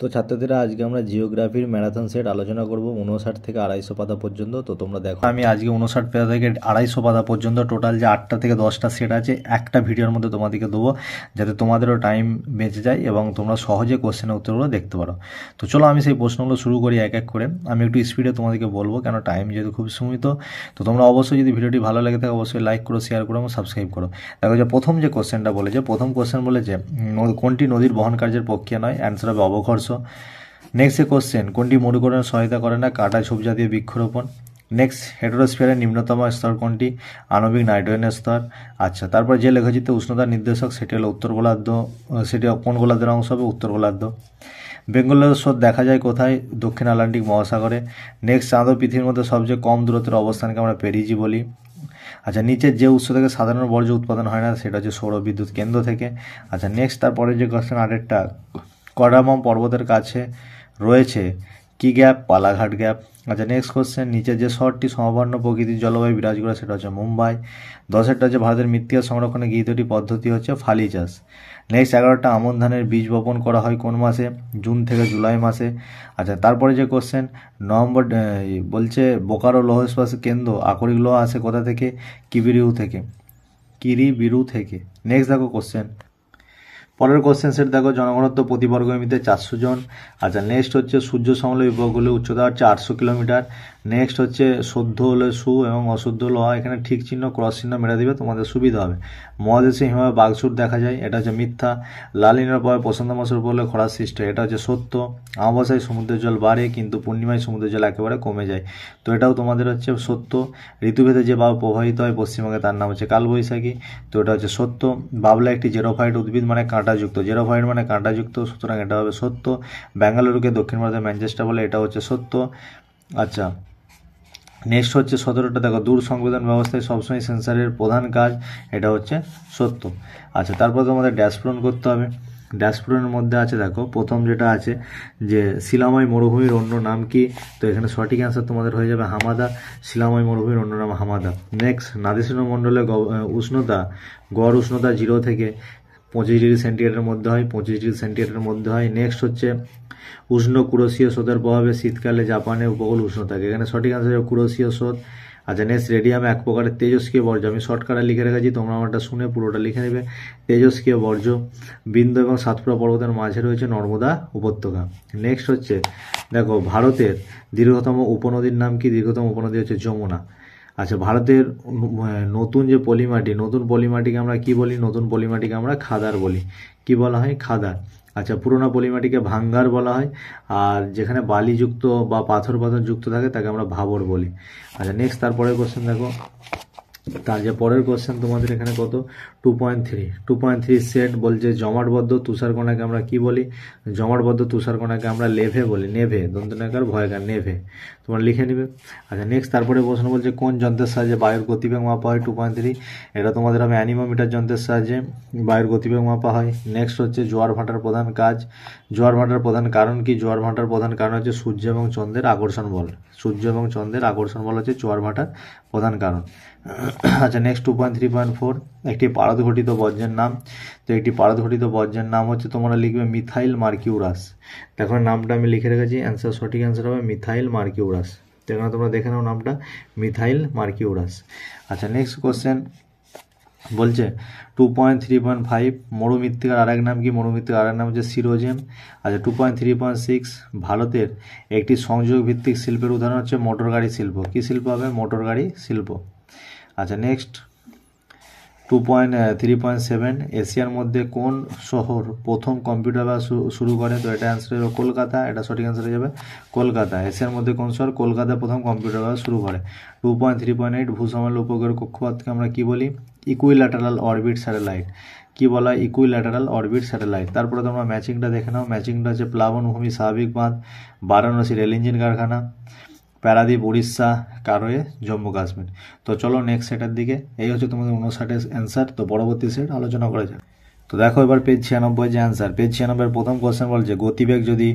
তো ছাত্রছাত্রীরা আজকে আমরা জিওগ্রাফির ম্যারাথন সেট আলোচনা করব 59 থেকে 250 পাতা পর্যন্ত। তো তোমরা দেখো, আমি আজকে 59 পাতা থেকে 250 পাতা পর্যন্ত টোটাল যে 8টা থেকে 10টা সেট আছে একটা ভিডিওর মধ্যে তোমাদেরকে দেবো, যাতে তোমাদেরও টাইম বেঁচে যায় এবং তোমরা সহজে কোশ্চেনের উত্তরগুলো দেখতে পারো। তো চলো আমি সেই প্রশ্নগুলো শুরু করি এক এক করে। আমি একটু স্পিডে তোমাদেরকে বলবো, কেন টাইম যেহেতু খুব সীমিত। তো তোমরা অবশ্যই যদি ভিডিওটি ভালো লাগে থাকে অবশ্যই লাইক করো, শেয়ার করো এবং সাবস্ক্রাইব করো। দেখো যে প্রথম যে কোশ্চেনটা বলেছে, প্রথম কোশ্চেন বলেছে কোনটি নদীর বহন কার্যের প্রক্রিয়া নয়, অ্যান্সার হবে অবকর্ষ। নেক্সট এ কোশ্চেন, কোনটি মরুকরণে সহায়তা করে না, কাটা ঝোপ জাতীয় বৃক্ষরোপণ। নেক্সট, হেটেরোস্ফিয়ারের নিম্নতম স্তর কোনটি, আণবিক নাইট্রোজেনের স্তর। আচ্ছা, তারপর যে লেখচিত্রে উষ্ণতার নির্দেশক সেটি হলো উত্তর গোলার্ধ, সেটি কোন গোলার্ধের অংশ হবে, উত্তর গোলার্ধ। বেঙ্গলের স্রোত দেখা যায় কোথায়, দক্ষিণ আটলান্টিক মহাসাগরে। নেক্সট, চাঁদ ও পৃথিবীর মধ্যে সবচেয়ে কম দূরত্বের অবস্থানকে আমরা পেরিজি বলি। আচ্ছা, নিচের যে উৎস থেকে সাধারণ বর্জ্য উৎপাদন হয় না, সেটা হচ্ছে সৌর বিদ্যুৎ কেন্দ্র থেকে। আচ্ছা, নেক্সট তারপরে যে কোশ্চেন আরেকটা, কডামম পর্বতের কাছে রয়েছে কি গ্যাপ, পালাঘাট গ্যাপ। আচ্ছা, নেক্সট কোশ্চেন, নিচের যে শহরটি সমবর্ণ প্রকৃতির জলবায়ু বিরাজ করে সেটা হচ্ছে মুম্বাই। 10টা হচ্ছে ভারতের মৃত্তিকা সংরক্ষণের গৃহীতটি পদ্ধতি হচ্ছে ফালি চাষ। নেক্সট 11টা আমন ধানের বীজ বপন করা হয় কোন মাসে, জুন থেকে জুলাই মাসে। আচ্ছা, তারপরে যে কোশ্চেন নভেম্বর বলছে বোকারো লৌহ ইস্পাত কেন্দ্র আকরিক লৌহ আসে কোথা থেকে, কিরিবিরু থেকে। নেক্সট দেখো কোশ্চেন, পরের কোশ্চেন সেট দেখো, জনঘনত্ব প্রতি বর্গ মিটারে 400 জন। আচ্ছা, নেক্সট হচ্ছে সূর্য সমলে উপকূলের উচ্চতা হচ্ছে 800 কিলোমিটার। নেক্সট হচ্ছে শুদ্ধ হলে সু এবং অশুদ্ধ হলো অ, এখানে ঠিক চিহ্ন ক্রস চিহ্ন মেরে দিবে, তোমাদের সুবিধা হবে। মহাদেশে হিমালয় বাঘসুর দেখা যায়, এটা হচ্ছে মিথ্যা। লাল নীলের পরে বসন্ত মাসের উপর হলে খরার সৃষ্টি, এটা হচ্ছে সত্য। অমাবস্যায় সমুদ্রের জল বাড়ে কিন্তু পূর্ণিমায় সমুদ্রের জল একেবারে কমে যায়, তো এটাও তোমাদের হচ্ছে সত্য। ঋতুভেদে যে বায়ু প্রবাহিত হয় পশ্চিমবঙ্গে তার নাম হচ্ছে কালবৈশাখী, তো এটা হচ্ছে সত্য। বাবলা একটি জেরোফাইট উদ্ভিদ মানে কাঁটাযুক্ত, জেরোফাইট মানে কাঁটাযুক্ত, সুতরাং এটা হবে সত্য। বেঙ্গালুরুকে দক্ষিণ ভারতের ম্যানচেস্টার বলে, এটা হচ্ছে সত্য। আচ্ছা, নেক্সট হচ্ছে 17টা দেখো, দূর সংবেদন ব্যবস্থায় সবসময় সেন্সারের প্রধান কাজ, এটা হচ্ছে সত্য। আচ্ছা, তারপর তোমাদের ড্যাশ পূরণ করতে হবে। ড্যাশ পূরণের মধ্যে আছে দেখো, প্রথম যেটা আছে যে শিলাময় মরুভূমির অন্য নাম কি, তো এখানে সঠিক অ্যান্সার তোমাদের হয়ে যাবে হামাদা, শিলাময় মরুভূমির অন্য নাম হামাদা। নেক্সট, নাতিশীতোষ্ণ মণ্ডলে উষ্ণতা, গড় উষ্ণতা 0 থেকে 25 ডিগ্রি সেন্টিগ্রেডের মধ্যে হয়, 25 ডিগ্রি সেন্টিগ্রেডের মধ্যে হয়। নেক্সট হচ্ছে উষ্ণ কুরোশীয় স্রোতের প্রভাবে শীতকালে জাপানের উপকূল উষ্ণ থাকে, এখানে সঠিক আনসার কুরোশীয় স্রোত। আচ্ছা, নেক্সট, রেডিয়াম এক প্রকারের তেজস্ক্রিয় বর্জ্য, আমি শর্টকাটে লিখে রেখেছি, তোমরা আমারটা শুনে পুরোটা লিখে নেবে। তেজস্ক্রিয় বর্জ্য, বিন্ধ্য এবং সাতপুরা পর্বতের মাঝে রয়েছে নর্মদা উপত্যকা। নেক্সট হচ্ছে দেখো, ভারতের দীর্ঘতম উপনদীর নাম কি, দীর্ঘতম উপনদী হচ্ছে যমুনা। আচ্ছা, ভারতের নতুন যে পলিমাটি, নতুন পলিমাটিকে আমরা কি বলি, নতুন পলিমাটিকে আমরা খাদার বলি। কি বলা হয়, খাদার। আচ্ছা, পুরোনো পলিমাটিকে ভাঙ্গার বলা হয়, আর যেখানে বালিযুক্ত বা পাথর যুক্ত থাকে তাকে আমরা ভাবর বলি। আচ্ছা, নেক্সট তারপরের কোশ্চেন দেখো, তার যে পরের কোশ্চেন তোমাদের এখানে কত, 2.3 সেট বলছে জমাটবদ্ধ তুষারকণাকে আমরা কি বলি, জমাটবদ্ধ তুষারকণাকে আমরা লেভে বলি, নেভে, দন্তনাকার ভয়কার, নেভে, তোমরা লিখে নিবে। আচ্ছা, নেক্সট তারপরে প্রশ্ন বলছে কোন যন্ত্রের সাহায্যে বায়ুর গতিবেগ মাপা হয়, 2.3, এটা তোমাদের হবে অ্যানিমোমিটার যন্ত্রের সাহায্যে বায়ুর গতিবেগ মাপা হয়। নেক্সট হচ্ছে জোয়ার ভাটার প্রধান কাজ, জোয়ার ভাটার প্রধান কারণ কি, জোয়ার ভাটার প্রধান কারণ হচ্ছে সূর্য এবং চন্দ্রের আকর্ষণ বল, সূর্য এবং চন্দ্রের আকর্ষণ বল হচ্ছে জোয়ার ভাটার প্রধান কারণ। আচ্ছা, নেক্সট 2.3.4, একটি পারদ ঘটিত বর্জ্যের নাম, তো একটি পারদ ঘটিত বর্জ্যের নাম হচ্ছে, তোমরা লিখবে মিথাইল মার্কিউরাস। দেখো নামটা আমি লিখে রেখেছি, অ্যান্সার সঠিক অ্যান্সার হবে মিথাইল মার্কিউরাস, তো এখানে তোমরা দেখে নাও নামটা মিথাইল মার্কিউরাস। আচ্ছা, নেক্সট কোশ্চেন বলছে 2.3.5, মরুমৃত্তিকার আরেক নাম কি, মরুমৃত্তিকার আরেক নাম হচ্ছে সিরোজেম। আচ্ছা, 2.3.6, ভারতের একটি সংযোগ ভিত্তিক শিল্পের উদাহরণ হচ্ছে মোটর গাড়ি শিল্প, কি শিল্প হবে, মোটর গাড়ি শিল্প। আচ্ছা, নেক্সট 2.3.7, এশিয়ার মধ্যে কোন শহর প্রথম কম্পিউটার ব্যবহার শুরু করে, তো এটা অ্যান্সার হবে কলকাতা, এটা সঠিক অ্যান্সার হয়ে যাবে কলকাতা। এশিয়ার মধ্যে কোন শহর, কলকাতা প্রথম কম্পিউটার ব্যবহার শুরু করে। 2.3.8, ভূসমল উপগ্রহের কক্ষপথকে আমরা কি বলি, ইকুইল্যাটারাল অরবিট স্যাটেলাইট, কি বলা হয়, ইকুইল্যাটারাল অরবিট স্যাটেলাইট। তারপরে তোমরা ম্যাচিংটা দেখে নাও, ম্যাচিংটা হচ্ছে প্লাবনভূমি স্বাভাবিক বাঁধ, বারাণসী রেল ইঞ্জিন কারখানা, প্যারাদ্বীপ উড়িষ্যা, কারোয়ে জম্মু কাশ্মীর। তো চলো নেক্সট সেটের দিকে, এই হচ্ছে তোমাদের 59 অ্যান্সার। তো পরবর্তী সেট আলোচনা করা যাক। তো দেখো এবার পেজ 96 যে অ্যান্সার, পেজ 96 প্রথম কোশ্চেন বলছে গতিবেগ যদি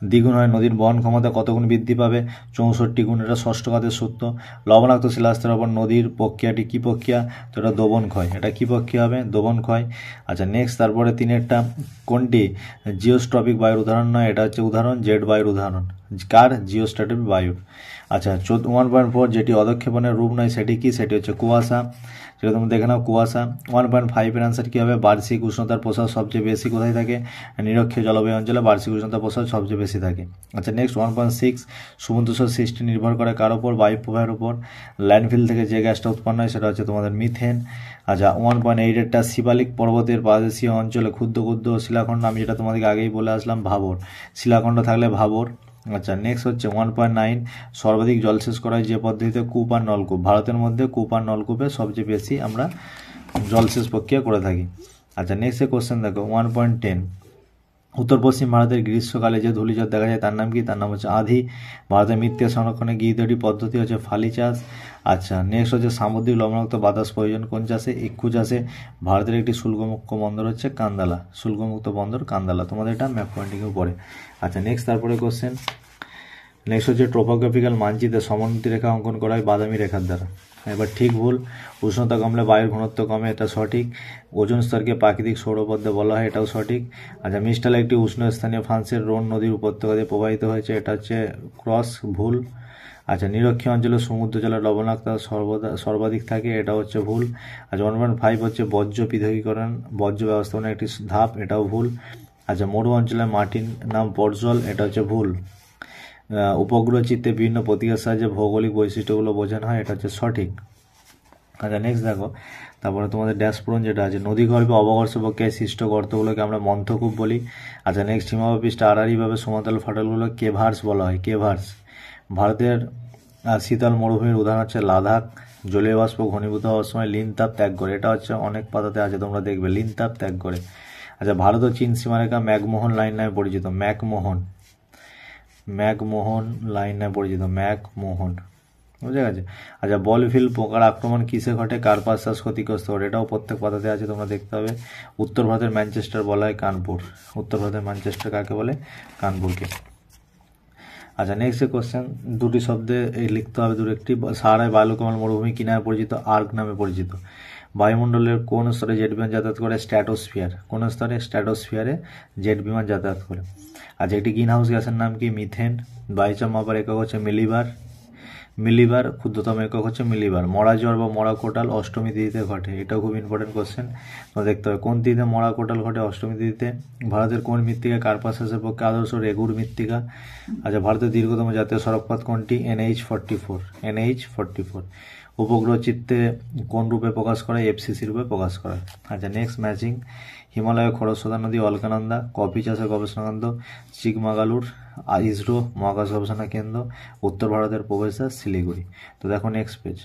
দ্বিগুণ হয় নদীর বহন ক্ষমতা কত গুণ বৃদ্ধি পাবে? 64 গুণ। এটা ষষ্ঠ ঘাতের সূত্র। লবণাক্ত শিলাস্তরের ওপর নদীর প্রক্রিয়াটি কি প্রক্রিয়া? তো এটা দোবন ক্ষয়। এটা কি প্রক্রিয়া হবে? দোবন ক্ষয়। আচ্ছা নেক্সট, তারপরে তিনেরটা কোনটি জিওস্ট্রপিক বায়ুর উদাহরণ নয়? এটা হচ্ছে উদাহরণ জেট বায়ুর উদাহরণ। কার? জিওস্ট্রপিক বায়ুর। আচ্ছা 1.4 যেটি অধক্ষেপণের রূপ নয় সেটি কি? সেটি হচ্ছে কুয়াশা। সেটা তুমি দেখে নাও কুয়াশা। 1.5 এর আনসার কী হবে? বার্ষিক উষ্ণতার প্রসার সবচেয়ে বেশি কোথায় থাকে? নিরক্ষীয় জলবায়ু অঞ্চলে বার্ষিক উষ্ণতার প্রসার সবচেয়ে বেশি থাকে। আচ্ছা নেক্সট 1.6 সমুদ্রসর সৃষ্টি নির্ভর করে কার ওপর? বায়ু প্রবাহের উপর। ল্যান্ডফিল থেকে যে গ্যাসটা উৎপন্ন হয় সেটা হচ্ছে তোমাদের মিথেন। আচ্ছা 1.8 এরটা শিবালিক পর্বতের পাদদেশীয় অঞ্চলে ক্ষুদ্র ক্ষুদ্র শিলাখণ্ড, আমি যেটা তোমাদেরকে আগেই বলে আসলাম ভাবর, শিলাখণ্ড থাকলে ভাবর। আচ্ছা নেক্সট হচ্ছে 1.9 সর্বাধিক জলসেচ করা হয় যে পদ্ধতিতে? কূপ আর নলকূপ। ভারতের মধ্যে কূপ আর নলকূপে সবচেয়ে বেশি আমরা জলসেচ প্রক্রিয়া করে থাকি। আচ্ছা নেক্সট কোশ্চেন দেখো 1.10 উত্তর পশ্চিম ভারতের গ্রীষ্মকালে যে ধূলিঝড় দেখা যায় তার নাম কি? তার নাম হচ্ছে আঁধি। ভারতের মৃত্তিকা সংরক্ষণে গৃহীত একটি পদ্ধতি হচ্ছে ফালি চাষ। আচ্ছা নেক্সট হচ্ছে সামুদ্রিক লবণাক্ত বাতাস প্রয়োজন কোন চাষে? ইক্ষু চাষে। ভারতের একটি শুল্কমুক্ত বন্দর হচ্ছে কান্দালা, শুল্কমুক্ত বন্দর কান্দালা। তোমাদের এটা ম্যাপ পয়েন্টিংয়েও পড়ে। আচ্ছা নেক্সট তারপরে কোশ্চেন নেক্সট হচ্ছে ট্রোপোগ্রাফিক্যাল মানচিত্রে সমোন্নতি রেখা অঙ্কন করা হয় বাদামি রেখার দ্বারা। এবার ঠিক ভুল। উষ্ণতা কমলে বায়ুর ঘনত্ব কমে, এটা সঠিক। ওজোন স্তরকে প্রাকৃতিক সৌরপদ্মে বলা হয়, এটাও সঠিক। আচ্ছা মিস্টাল একটি উষ্ণ স্থানীয় ফ্রান্সের রোন নদীর উপত্যকা দিয়ে প্রবাহিত হয়েছে, এটা হচ্ছে ক্রস, ভুল। আচ্ছা নিরক্ষীয় অঞ্চলে সমুদ্র জলের লবণাক্ততা সর্বাধিক থাকে, এটা হচ্ছে ভুল। আচ্ছা 1.5 হচ্ছে বর্জ্য পৃথকীকরণ বর্জ্য ব্যবস্থাপনার একটি ধাপ, এটাও ভুল। আচ্ছা মরু অঞ্চলে মাটির নাম পর্জল, এটা হচ্ছে ভুল। উপগ্রহ চিত্রে বিভিন্ন প্রতীকের সাহায্যে ভৌগোলিক বৈশিষ্ট্যগুলো বোঝানো হয়, এটা হচ্ছে সঠিক। আচ্ছা নেক্সট দেখো তারপরে তোমাদের ড্যাশপূরণ যেটা আছে, নদীগর্ভে অবঘর্ষ প্রক্রিয়ায় সৃষ্ট গর্তগুলোকে আমরা মন্থকূপ বলি। আচ্ছা নেক্সট হিমবাহ আড়াআড়িভাবে সমতল ফাটলগুলো কেভার্স বলা হয়, কেভার্স। ভারতের শীতল মরুভূমির উদাহরণ হচ্ছে লাদাখ। জলীয় বাষ্প ঘনীভূত হওয়ার সময় লিন তাপ ত্যাগ করে, এটা হচ্ছে অনেক পাতাতে আছে তোমরা দেখবে, লিন তাপ ত্যাগ করে। আচ্ছা ভারত ও চীন সীমারেখা ম্যাকমোহন লাইন নামে পরিচিত, ম্যাকমোহন লাইন নামে পরিচিত, ম্যাকমোহন, বুঝে গেছে। আচ্ছা বলফিল পোকার আক্রমণ কিসে ঘটে? কার্পাস চাষ ক্ষতিগ্রস্ত করে, এটাও প্রত্যেক পাতাতে আছে তোমরা দেখতে হবে। উত্তর ভারতের ম্যানচেস্টার বলা হয় কানপুর, উত্তর ভারতের ম্যানচেস্টার কাকে বলে? কানপুরকে। আচ্ছা নেক্সট কোশ্চেন দুটি শব্দে লিখতে হবে দুটো, একটি সাহারায় বায়ুকমল মরুভূমি কি নামে পরিচিত? আর্ক নামে পরিচিত। বায়ুমণ্ডলের কোন স্তরে জেট বিমান যাতায়াত করে? স্ট্র্যাটোস্ফিয়ার। কোন স্তরে? স্ট্র্যাটোস্ফিয়ারে জেট বিমান যাতায়াত করে। আচ্ছা একটি গ্রিন হাউস গ্যাসের নাম কি? মিথেন। বায়ুচাপ মাপার একক হচ্ছে মিলিবার, ক্ষুদ্রতম একক হচ্ছে মিলিবার। মরা জ্বর বা মরা কোটাল অষ্টমী তিথিতে ঘটে, এটাও খুব ইম্পর্টেন্ট কোশ্চেন, তোমরা দেখতে হবে কোন তিথিতে মরা কোটাল ঘটে? অষ্টমী তিথিতে। ভারতের কোন মৃত্তিকা কার্পাস চাষের পক্ষে আদর্শ? রেগুর মৃত্তিকা। আচ্ছা ভারতের দীর্ঘতম জাতীয় সড়কপথ কোনটি? NH44। উপগ্রহ চিত্রে কোন রূপে প্রকাশ করা? FCC রূপে প্রকাশ করা। আচ্ছা নেক্সট ম্যাচিং, হিমালয় খরস্রোতা নদী অলকানন্দা। কফি চাষের গবেষণা কেন্দ্র চিকমাগালুর। ইসরো মহাকাশ গবেষণা কেন্দ্র। উত্তর ভারতের প্রবেশদ্বার শিলিগুড়ি। তো দেখো নেক্সট পেজ,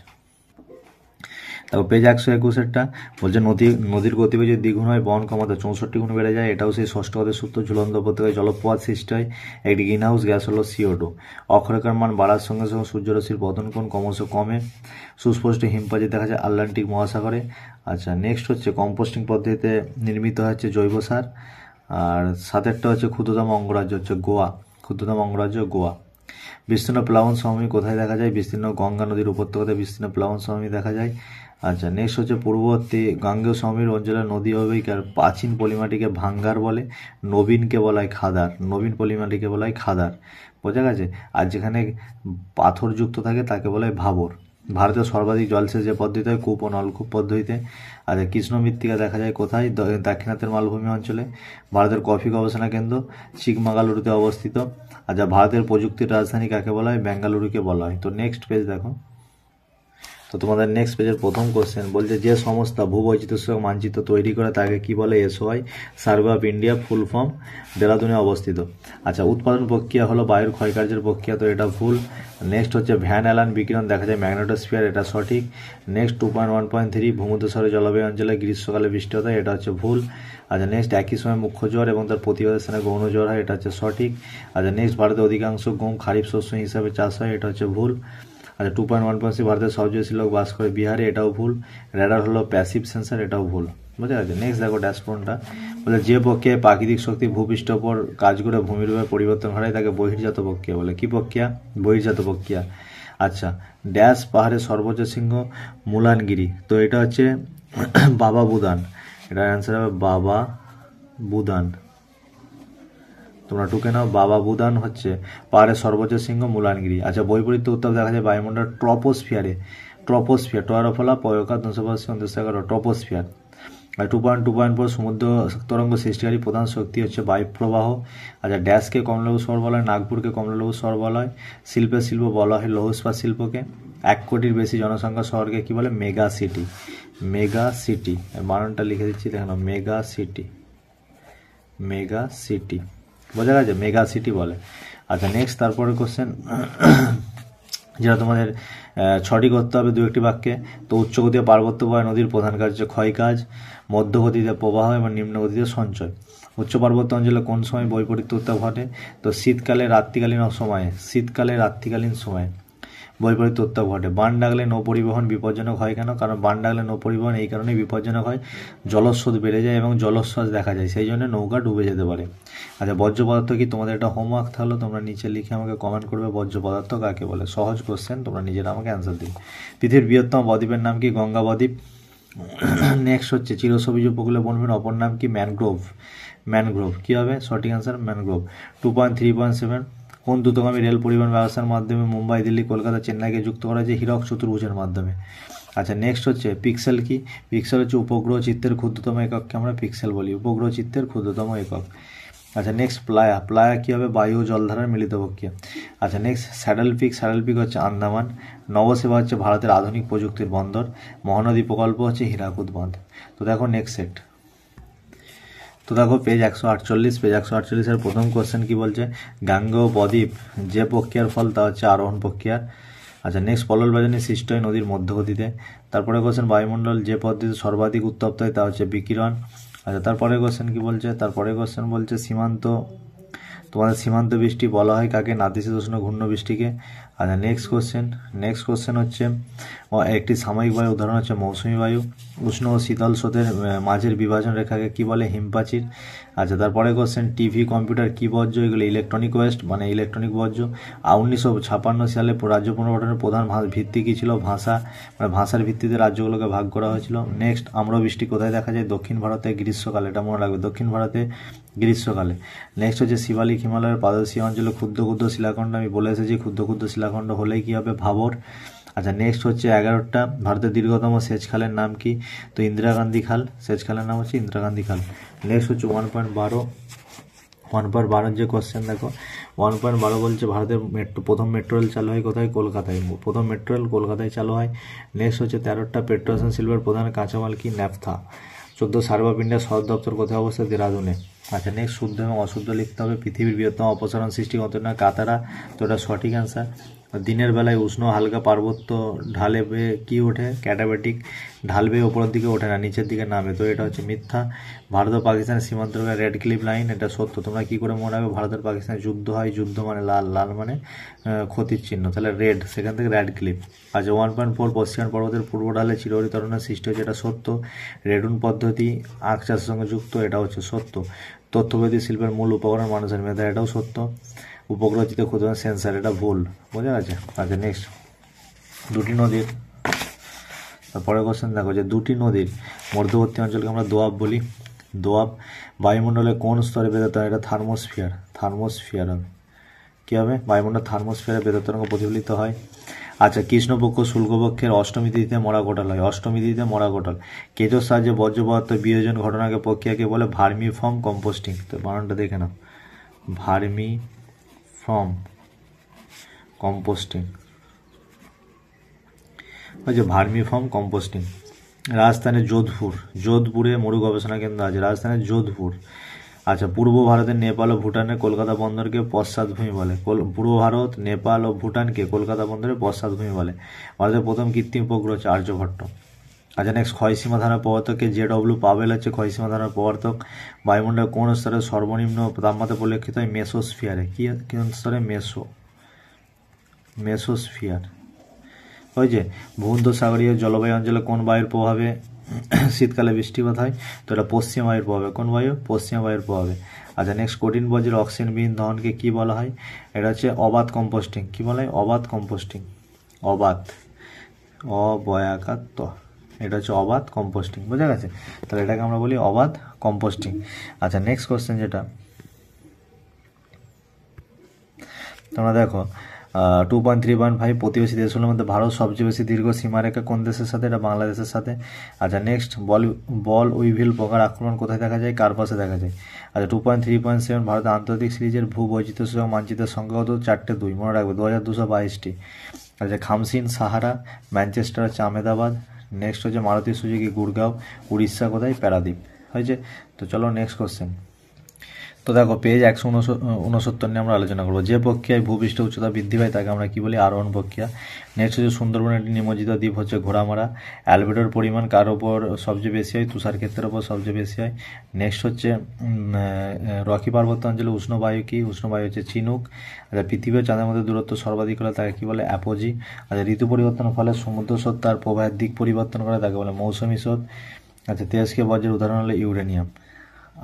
তারপর পেজ 121 বলছে নদীর গতিবেগ যদি দ্বিগুণ হয় বহন ক্ষমতা 64 গুণ বেড়ে যায়, এটাও সেই ষষ্ঠ ঘাতের সূত্র। ঝুলন্ত উপত্যকায় জলপ্রপাত সৃষ্টি হয়, একটি গ্রিন হাউস গ্যাস হলো CO2। অক্ষরেখার মান বাড়ার সঙ্গে সঙ্গে সূর্যরশ্মির পতন কোণ ক্রমশ কমে। সুস্পষ্ট হিমপাজি দেখা যায় আটলান্টিক মহাসাগরে। আচ্ছা নেক্সট হচ্ছে কম্পোস্টিং পদ্ধতিতে নির্মিত হচ্ছে জৈব সার। আর সাতেরটা হচ্ছে ক্ষুদ্রতম অঙ্গরাজ্য হচ্ছে গোয়া, ক্ষুদ্রতম অঙ্গরাজ্য গোয়া। বিস্তীর্ণ প্লাবন সমভূমি কোথায় দেখা যায়? বিস্তীর্ণ গঙ্গা নদীর উপত্যকাতে বিস্তীর্ণ প্লাবন সমভূমি দেখা যায়। আচ্ছা নেক্সট হচ্ছে পূর্ববর্তী গাঙ্গেয় সমভূমির অঞ্চলের নদী অববাহিকার প্রাচীন পলিমাটিকে ভাঙ্গার বলে, নবীনকে বলা হয় খাদার, নবীন পলিমাটিকে বলা হয় খাদার, বোঝা গেছে। আর যেখানে পাথরযুক্ত থাকে তাকে বলা হয় ভাবর। ভারতের সর্বাধিক জলসেচ যে পদ্ধতি হয়? কূপ ও নলকূপ পদ্ধতিতে। আচ্ছা কৃষ্ণ মৃত্তিকা দেখা যায় কোথায়? দাক্ষিণাত্যের মালভূমি অঞ্চলে। ভারতের কফি গবেষণা কেন্দ্র চিকমাগালুরুতে অবস্থিত। আচ্ছা ভারতের প্রযুক্তির রাজধানী কাকে বলা হয়? বেঙ্গালুরুকে বলা হয়। তো নেক্সট পেজ দেখো, তো তোমাদের নেক্সট পেজের প্রথম কোশ্চেন বলছে যে সংস্থা ভূবৈচিত্র্য মানচিত্র তৈরি করে তাকে কি বলে? SOI, survey of India, full form, দেরাদুনে অবস্থিত। আচ্ছা উৎপাদন প্রক্রিয়া হলো বায়ুর ক্ষয়কার্যের প্রক্রিয়া, তো এটা ভুল। নেক্সট হচ্ছে ভ্যান অ্যালান বিকিরণ দেখা যায় ম্যাগনেটোস্ফিয়ার, এটা সঠিক। নেক্সট 2.1.3 ভূমধ্যসাগরীয় জলবায়ু অঞ্চলে গ্রীষ্মকালে বৃষ্টি হতে হয়, এটা হচ্ছে ভুল। আচ্ছা নেক্সট একই সময় মুখ্য জ্বর এবং তার প্রতিবাদের স্থানে গৌণ জ্বর হয়, এটা হচ্ছে সঠিক। আচ্ছা নেক্সট ভারতের অধিকাংশ গম খারিফ শস্য হিসাবে চাষ হয়, এটা হচ্ছে ভুল। আচ্ছা 2.1.3 ভারতের সবচেয়ে বেশি লোক বাস করে বিহারে, এটাও ভুল। রেডার হলো প্যাসিভ সেন্সার, এটাও ভুল। বুঝতে পারছি। নেক্সট দেখো ড্যাশবোর্ডটা বলে যে প্রক্রিয়ায় প্রাকৃতিক শক্তি ভূপৃষ্ঠের উপর কাজ করে ভূমিরূপে পরিবর্তন ঘটায় তাকে বহির্জাত প্রক্রিয়া বলে। কি প্রক্রিয়া? বহির্জাত প্রক্রিয়া। আচ্ছা, ড্যাশ পাহাড়ের সর্বোচ্চ শৃঙ্গ মুলানগিরি। তো এটা হচ্ছে বাবা বুদান, এটার অ্যান্সার হবে বাবা বুদান। তোমরা টুকে নাও, বাবা বুদান হচ্ছে পাহাড়ের সর্বোচ্চ শৃঙ্গ মুলানগিরি। আচ্ছা, বৈপরীত্য উত্তাপ দেখা যায় বায়ুমণ্ডল ট্রপোস্ফিয়ারে। Troposphere টয়ারফলা পয়কা 285 troposphere. আর 2.2.4 সমুদ্র তরঙ্গ সৃষ্টিকারী প্রধান শক্তি হচ্ছে বায়ুপ্রবাহ। আচ্ছা, ড্যাশকে কমলালেবু শহর বলা হয়, নাগপুরকে কমলালেবু শহর বলা হয়। শিল্পের শিল্প বলা হয় লৌহ ইস্পাত শিল্পকে। 1 কোটির বেশি জনসংখ্যা শহরকে কি বলে? Mega city. মেগা সিটি, বানানটা লিখে দিচ্ছি, দেখেন, মেগা সিটি। মেগা সিটি, বোঝা গেছে? মেগা সিটি বলে। আচ্ছা, নেক্সট তারপরে কোশ্চেন যেটা তোমাদের 6টি করতে হবে 2-1টি বাক্যে। তো উচ্চগতিতে পার্বত্য বয় নদীর প্রধান কাজ হচ্ছে ক্ষয়কাজ, মধ্যগতিতে প্রবাহ এবং নিম্নগতিতে সঞ্চয়। উচ্চ পার্বত্য অঞ্চলে কোন সময় বৈপরীত্য উত্তাপ ঘটে? তো শীতকালে রাত্রিকালীন সময়ে, শীতকালে রাত্রিকালীন সময়ে বৈপরীত্য উত্তাপ ঘটে। বান ডাকলে নৌ পরিবহন বিপজ্জনক হয় কেন? কারণ বান ডাকলে নৌ পরিবহন এই কারণেই বিপজ্জনক হয়, জলস্রোত বেড়ে যায় এবং জলোচ্ছ্বাস দেখা যায়, সেই জন্য নৌকা ডুবে যেতে পারে। আচ্ছা, বর্জ্য পদার্থ কি? তোমাদের একটা হোমওয়ার্ক থাকলো, তোমরা নিচে লিখে আমাকে কমেন্ট করবে বর্জ্য পদার্থ কাকে বলে। সহজ কোশ্চেন, তোমরা নিজেরা আমাকে অ্যান্সার দিবে। পৃথিবীর বৃহত্তম বদ্বীপের নাম কি? গঙ্গা বদ্বীপ। নেক্সট হচ্ছে চিরসবুজ উপকূলীয় বনভূমির অপর নাম কি? ম্যানগ্রোভ। ম্যানগ্রোভ কি হবে? সঠিক অ্যান্সার ম্যানগ্রোভ। 2.3.7 কোন দ্রুতগামী রেল পরিবহন ব্যবস্থার মাধ্যমে মুম্বাই, দিল্লি, কলকাতা, চেন্নাইকে যুক্ত করা হয়েছে? হীরক চতুর্ভুজের মাধ্যমে। আচ্ছা, নেক্সট হচ্ছে পিক্সেল কি? পিক্সেল হচ্ছে উপগ্রহ চিত্রের ক্ষুদ্রতম একককে আমরা পিক্সেল বলি, উপগ্রহ চিত্রের ক্ষুদ্রতম একক। আচ্ছা, নেক্সট প্লায়া। প্লায়া কী হবে? বায়ু ও জলধারার মিলিত প্রক্রিয়া। আচ্ছা, next saddle peak. Saddle peak হচ্ছে আন্দামান। নবসেবা হচ্ছে ভারতের আধুনিক প্রযুক্তির বন্দর। মহানদী প্রকল্প হচ্ছে হীরাকুদ বাঁধ। তো দেখো নেক্সট সেট। তো দেখো পেজ 148, পেজ 148-এর প্রথম কোশ্চেন কি বলছে? গাঙ্গেয় বদ্বীপ যে প্রক্রিয়ার ফল তা হচ্ছে আরোহণ প্রক্রিয়ার। আচ্ছা, নেক্সট পলল বাজানি সৃষ্টি হয় নদীর মধ্যগতিতে। তারপরে কোশ্চেন বায়ুমণ্ডল যে পদ্ধতিতে সর্বাধিক উত্তপ্ত হয় তা হচ্ছে বিকিরণ। আচ্ছা, তারপরে কোশ্চেন কি বলছে? তারপরে কোশ্চেন বলছে সীমান্ত, তোমাদের সীমান্ত বৃষ্টি বলা হয় কাকে? নাতিশীতোষ্ণ ঘূর্ণ বৃষ্টিকে। আচ্ছা, নেক্সট কোশ্চেন হচ্ছে একটি সাময়িক বায়ু উদাহরণ হচ্ছে মৌসুমী বায়ু। উষ্ণ ও শীতল স্রোতের মাঝের বিভাজন রেখাকে কি বলে? হিমপ্রাচীর। আচ্ছা, তারপরে কোশ্চেন টিভি, কম্পিউটার কি বর্জ্য? এগুলো ইলেকট্রনিক ওয়েস্ট, মানে ইলেকট্রনিক বর্জ্য। 1956 সালে রাজ্য পুনর্গঠনের প্রধান ভিত্তি কী ছিল? ভাষা, মানে ভাষার ভিত্তিতে রাজ্যগুলোকে ভাগ করা হয়েছিল। নেক্সট আম্রবৃষ্টি কোথায় দেখা যায়? দক্ষিণ ভারতে গ্রীষ্মকালে, এটা মনে রাখবে, দক্ষিণ ভারতে গ্রীষ্মকালে। নেক্সট হচ্ছে শিবালিক হিমালয়ের পাদদেশীয় অঞ্চলে ক্ষুদ্র ক্ষুদ্র শিলাখণ্ড, আমি বলে এসেছি ক্ষুদ্র ক্ষুদ্র শিলাখণ্ড হলেই কী হবে? ভাবর। আচ্ছা, নেক্সট হচ্ছে 11টা ভারতের দীর্ঘতম সেচ খালের নাম কি? তো ইন্দিরা গান্ধী খাল, সেচ খালের নাম হচ্ছে ইন্দিরা গান্ধী খাল। নেক্সট হচ্ছে 1.12 যে কোশ্চেন দেখো, 1.12 বলছে ভারতের প্রথম মেট্রো রেল চালু হয় কোথায়? কলকাতায়। প্রথম মেট্রো রেল কলকাতায় চালু হয়। নেক্সট হচ্ছে 13টা পেট্রোরসায়ন শিল্পের প্রধান কাঁচামাল কি? ন্যাপথা। 14 সার্ভ অফ ইন্ডিয়ার সদর দপ্তর কোথায় অবস্থিত? দেরাদুনে। আচ্ছা, নেক্সট শুদ্ধ এবং অশুদ্ধ লিখতে হবে। পৃথিবীর বৃহত্তম অপসারণ সৃষ্টি কন্টেনার কাতারা, তো এটা সঠিক অ্যান্সার। দিনের বেলায় উষ্ণ হালকা পার্বত্য ঢালে বেয়ে কী ওঠে? ক্যাটাবেটিক। ঢাল বেয়ে ওপরের দিকে ওঠে না, নিচের দিকে নামে, তো এটা হচ্ছে মিথ্যা। ভারত ও পাকিস্তানের সীমান্ত রেড ক্লিফ লাইন, এটা সত্য। তোমরা কী করে মনে রাখবে? ভারতের পাকিস্তানের যুদ্ধ হয়, যুদ্ধ মানে লাল, লাল মানে ক্ষতির চিহ্ন, তাহলে রেড, সেখান থেকে রেড ক্লিফ। আচ্ছা, 1.4 পশ্চিমঘাট পর্বতের পূর্ব ঢালে চিরহরি তরণের সৃষ্টি হচ্ছে, এটা সত্য। রেডুন পদ্ধতি আখ চাষের সঙ্গে যুক্ত, এটা হচ্ছে সত্য। তথ্যপ্রযুক্তি শিল্পের মূল উপকরণ মানুষের মেধা, এটাও সত্য। উপগ্রহ চিত্র ক্ষুদ্র সেন্সার, এটা ভুল, বোঝা গেছে। আচ্ছা, নেক্সট দুটি নদীর, তারপরে কোশ্চেন দেখো যে দুটি নদীর মধ্যবর্তী অঞ্চলকে আমরা দোয়াব বলি। দোয়াব বায়ুমণ্ডলে কোন স্তরে বেরোতে হয়? এটা থার্মোস্ফিয়ার। থার্মোস্ফিয়ার হবে কী হবে? বায়ুমণ্ডল থার্মোস্ফিয়ারে বেরোতে তরঙ্গ প্রতিফলিত হয়। আচ্ছা, কৃষ্ণপক্ষ শুল্কপক্ষের অষ্টমী তিথিতে মরা কোটাল হয়। অষ্টমী তিথিতে মরা কোটাল। কেঁচোর সাহায্যে বর্জ্য পদার্থ বিয়োজন ঘটনাকে প্রক্রিয়াকে বলে ভার্মি ফর্ম কম্পোস্টিং। তো বানানটা দেখে নাও, ভার্মি ফর্ম কম্পোস্টিং, হচ্ছে ভার্মি ফর্ম কম্পোস্টিং। রাজস্থানের যোধপুরে মরু গবেষণা কেন্দ্র আছে, রাজস্থানের যোধপুর। আচ্ছা, পূর্ব ভারতের নেপাল ও ভুটানের কলকাতা বন্দরকে পশ্চাৎভূমি বলে। পূর্ব ভারত, নেপাল ও ভুটানকে কলকাতা বন্দরে পশ্চাৎভূমি বলে। ভারতের প্রথম কৃত্রিম উপগ্রহ হচ্ছে আর্যভট্ট। আচ্ছা, নেক্সট ক্ষয়সীমা ধারার প্রবর্তককে জে.ডব্লিউ. পাওয়েল হচ্ছে ক্ষয়সীমা ধারার প্রবর্তক। বায়ুমণ্ডলের কোন স্তরে সর্বনিম্ন তাপমাত্রা পরিলক্ষিত হয়? মেসোস্ফিয়ারে। কোন স্তরে? মেসোস্ফিয়ার। ওই যে ভূমধ্যসাগরীয় জলবায়ু অঞ্চলে কোন বায়ুর প্রভাবে শীতকালে বৃষ্টিপাত হয়, তো এটা পশ্চিম বায়ুর প্রভাবে। কোন বায়ু? পশ্চিম বায়ুর প্রভাবে। আচ্ছা নেক্সট, কঠিন বর্জ্যের অক্সিজেনবিহীন দহনকে কি বলা হয়? এটা হচ্ছে অবাধ কম্পোস্টিং। কি বলা হয়? অবাধ কম্পোস্টিং। অবাধ, অবয়াকার ত, এটা হচ্ছে অবাধ কম্পোস্টিং। বোঝা গেছে? তাহলে এটাকে আমরা বলি অবাধ কম্পোস্টিং। আচ্ছা নেক্সট কোশ্চেন যেটা তোমরা দেখো, 2.3.5 প্রতিবেশী দেশগুলোর মধ্যে ভারত সবচেয়ে বেশি দীর্ঘ সীমারেখা কোন দেশের সাথে? এটা বাংলাদেশের সাথে। আচ্ছা নেক্সট, বল উইভিল পোকার আক্রমণ কোথায় দেখা যায়? কার পাশে দেখা যায়? আচ্ছা 2.3.7 ভারতের আন্তর্জাতিক সিরিজের ভূবৈচিত্র্য সূচক মানচিত্রের সংখ্যা কত? 4টে 2, মনে রাখবে 2222টি। আচ্ছা খামসিন সাহারা ম্যানচেস্টার হচ্ছে আহমেদাবাদ। নেক্সট হচ্ছে মারুতি সুজুকি গুড়গাঁও, উড়িষ্যা কোথায়? প্যারাদ্বীপ। হয়েছে? তো চলো নেক্সট কোশ্চেন। তো দেখো পেজ 169 নিয়ে আমরা আলোচনা করবো। যে প্রক্রিয়ায় ভূপৃষ্ঠ উচ্চতা বৃদ্ধি পায় তাকে আমরা কি বলি? আরোহণ প্রক্রিয়া। নেক্সট হচ্ছে সুন্দরবনের একটি নিমজ্জিত দ্বীপ হচ্ছে ঘোড়ামারা। অ্যালবেডোর পরিমাণ কার ওপর সবচেয়ে বেশি হয়? তুষার ক্ষেত্রের ওপর সবচেয়ে বেশি হয়। নেক্সট হচ্ছে রকি পার্বত্য অঞ্চলে উষ্ণ বায়ু কি? উষ্ণ বায়ু হচ্ছে চিনুক। আচ্ছা পৃথিবী ও চাঁদের মধ্যে দূরত্ব সর্বাধিক হলে তাকে কি বলে? অ্যাপোজি। আচ্ছা ঋতু পরিবর্তনের ফলে সমুদ্র স্রোত তার প্রবাহের দিক পরিবর্তন করে তাকে বলে মৌসুমী স্রোত। আচ্ছা তেজস্ক্রিয় বর্জ্যের উদাহরণ হলো ইউরেনিয়াম।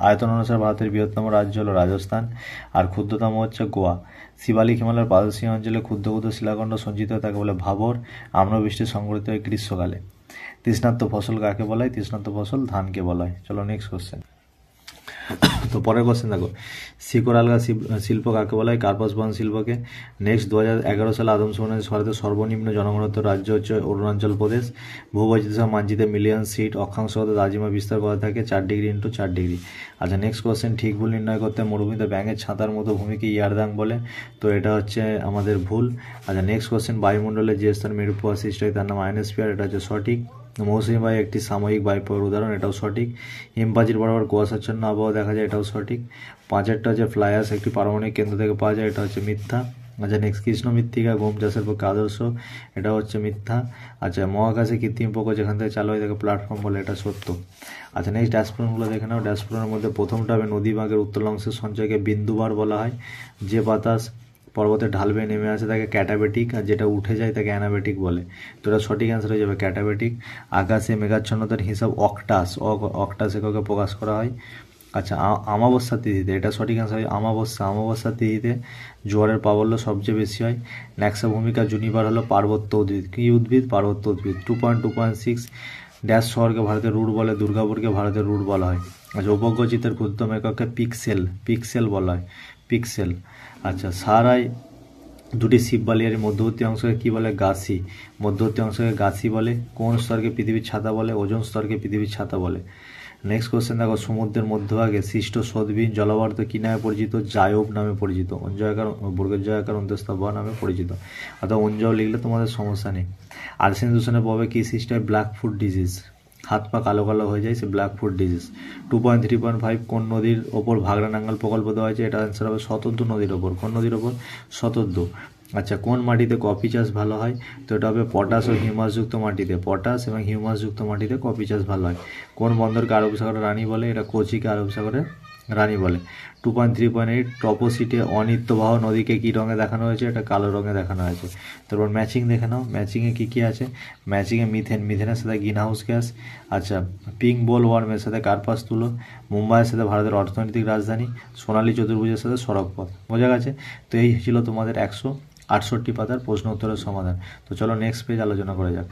আয়তন অনুসারে ভারতের বৃহত্তম রাজ্য হলো রাজস্থান, আর ক্ষুদ্রতম হচ্ছে গোয়া। শিবালিক হিমালয়ের পাদদেশীয় অঞ্চলে ক্ষুদ্র ক্ষুদ্র শিলাখণ্ড সঞ্চিত হয় তাকে বলে ভাবর। আম্রবৃষ্টি সংঘটিত হয় গ্রীষ্মকালে। তৃষ্ণার্ত ফসল কাকে বলা হয়? তৃষ্ণার্ত ফসল ধানকে বলা হয়। চলো নেক্সট কোশ্চেন। তো পরের কোশ্চেন দেখো, শিকড় আলগা শিল্প কাকে বলা হয়? কার্পাস বন শিল্পকে। নেক্সট 2011 সালে আদমশুমারিতে ভারতের সর্বনিম্ন জনঘনত্ব রাজ্য হচ্ছে অরুণাচল প্রদেশ। ভূবৈচিত্র্য মানচিত্রে মিলিয়ন সিট অক্ষাংশগত দার্জিমা বিস্তার করা থাকে 4 ডিগ্রি ইন্টু 4 ডিগ্রি। আচ্ছা নেক্সট কোশ্চেন, ঠিক ভুল নির্ণয় করতে মরুভূমিতে ব্যাঙের ছাতার মতো ভূমিকে ইয়ারদাং বলে, তো এটা হচ্ছে আমাদের ভুল। আচ্ছা নেক্সট কোশ্চেন, বায়ুমণ্ডলের যে স্তর মেরুপ্রবাহ সৃষ্টি হয় তার নাম আয়নোস্ফিয়ার, এটা হচ্ছে সঠিক। মৌসুমী বায়ু একটি সাময়িক বায়ুপ্রবাহের উদাহরণ, এটাও সঠিক। হিমপাচির বরাবর কুয়াশাচ্ছন্ন আবহাওয়া দেখা যায়, এটাও সঠিক। পাঁচেরটা হচ্ছে ফ্লায়াস একটি পারমাণবিক কেন্দ্র থেকে পাওয়া যায়, এটা হচ্ছে মিথ্যা। আচ্ছা নেক্সট, কৃষ্ণ মৃত্তিকা গম চাষের পক্ষে আদর্শ, এটা হচ্ছে মিথ্যা। আচ্ছা মহাকাশে কৃত্রিম উপগ্রহ যেখান থেকে চালু হয় তাকে প্ল্যাটফর্ম বলে, এটা সত্য। আচ্ছা নেক্সট ড্যাশপ্রোনগুলো দেখে নাও। ড্যাশপ্রোনের মধ্যে প্রথমটা হবে নদী বাঁকের উত্তর অংশের সঞ্চয়কে বিন্দুবার বলা হয়। যে বাতাস পর্বতের ঢাল বেয়ে নেমে আসে তাকে ক্যাটাবেটিক, আর যেটা উঠে যায় তাকে অ্যানাবেটিক বলে, তো এটা সঠিক অ্যান্সার হয়ে যাবে ক্যাটাবেটিক। আকাশে মেঘাচ্ছন্নতার হিসাব অক্টাস এককে প্রকাশ করা হয়। আচ্ছা অমাবস্যার তিথিতে, এটা সঠিক অ্যান্সার হয় অমাবস্যার তিথিতে জোয়ারের প্রাবল্য সবচেয়ে বেশি হয়। ন্যাক্সা ভূমিকা জুনিপার হলো পার্বত্য উদ্ভিদ। কি উদ্ভিদ? পার্বত্য উদ্ভিদ। 2.2.6 ড্যাশ শহরকে ভারতের রুট বলে, দুর্গাপুরকে ভারতের রুট বলা হয়। আচ্ছা উপগ্রহ চিত্রের ক্ষুদ্রতম এককে পিক্সেল বলা হয়, পিক্সেল। আচ্ছা সারায় দুটি শিববালিয়ার মধ্যবর্তী অংশকে কি বলে? গাছি। মধ্যবর্তী অংশকে গাছি বলে। কোন স্তরকে পৃথিবীর ছাতা বলে? ওজোন স্তরকে পৃথিবীর ছাতা বলে। নেক্সট কোশ্চেন দেখো, সমুদ্রের মধ্যভাগে সৃষ্ট স্রোতবিহীন জলভারত কি নামে পরিচিত? জায়ব নামে পরিচিত। বর্গের জয়াকার অন্তস্তভ নামে পরিচিত। অর্থাৎ অঞ্জাও লিখলে তোমাদের সমস্যা নেই। আর্সেন দূষণের প্রভাবে কি সৃষ্টি হয়? ব্ল্যাক ফুট ডিজিজ, হাত পা কালো কালো হয়ে যায়, সে ব্ল্যাক ফুট ডিজিজ। 2.3.5 কোন নদীর ওপর ভাগড়া নাঙ্গল প্রকল্প দেওয়া হয়েছে? এটা অ্যান্সার হবে শতদ্রু নদীর ওপর। কোন নদীর ওপর? শতদ্রু। আচ্ছা কোন মাটিতে কফি চাষ ভালো হয়? তো এটা হবে পটাশ ও হিউমাসযুক্ত মাটিতে। পটাশ এবং হিউমাসযুক্ত মাটিতে কফি চাষ ভালো হয়। কোন বন্দরকে আরব সাগরের রানী বলে? এটা কোচিকে আরব সাগরের রানী বলে। 2.3.8 টপোসিটে অনিত্যবাহ নদীকে কী রঙে দেখানো হয়েছে? এটা কালো রঙে দেখানো হয়েছে। তারপর ম্যাচিং দেখে নাও। ম্যাচিংয়ে কী কী আছে? ম্যাচিংয়ে মিথেনের সাথে গ্রিন হাউস গ্যাস। আচ্ছা পিঙ্ক বল ওয়ার্মের সাথে কার্পাস তুলো। মুম্বাইয়ের সাথে ভারতের অর্থনৈতিক রাজধানী। সোনালী চতুর্ভুজের সাথে সড়কপথ। বোঝা গেছে? তো এই ছিল তোমাদের 168 পাতার প্রশ্ন উত্তরের সমাধান। তো চলো নেক্সট পেজ আলোচনা করা যাক।